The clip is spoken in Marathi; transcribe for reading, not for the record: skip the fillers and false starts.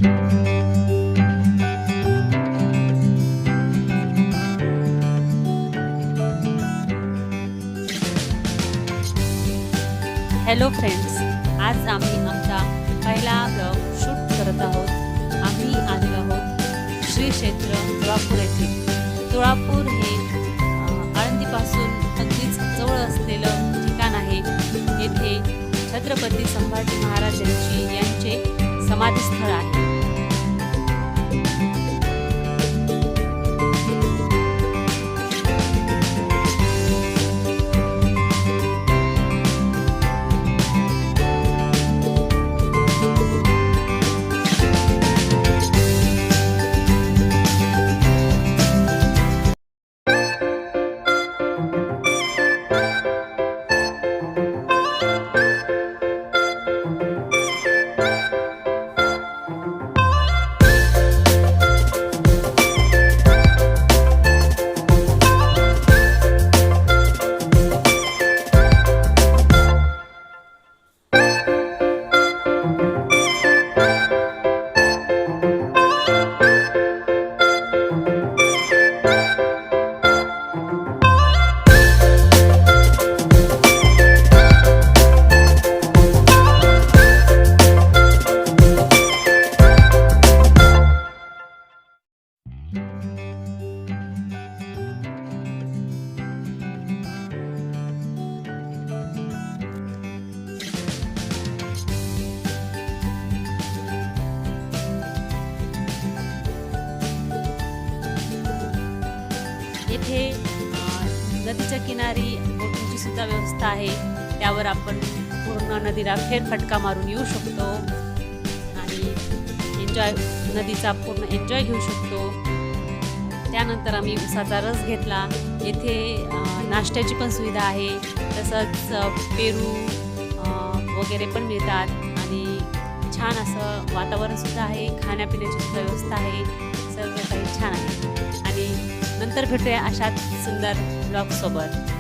हॅलो फ्रेंड्स, आज आम्ही आमचा पहिला ब्लॉग शूट करत आहोत। आम्ही आलेलो आहोत श्री क्षेत्र तुळापूर येथे। तुळापूर हे आळंदीपासून अगदीच जवळ असलेलं ठिकाण आहे। येथे छत्रपती संभाजी महाराजांची यांचे समाधीस्थळ आहे। येथे नदीच्या किनारी बोटिंगची सुद्धा व्यवस्था आहे। त्यावर आपण पूर्ण नदीला फेरफटका मारून येऊ शकतो आणि नदीचा पूर्ण एन्जॉय घेऊ शकतो। त्यानंतर आम्ही उसाचा रस घेतला। येथे नाश्त्याची पण सुविधा आहे, तसंच पेरू वगैरे पण मिळतात आणि छान असं वातावरणसुद्धा आहे। खाण्यापिण्याची सुद्धा व्यवस्था आहे, सर्व काही छान आहे। आणि नंतर भेटूया अशाच सुंदर ब्लॉग सोबत।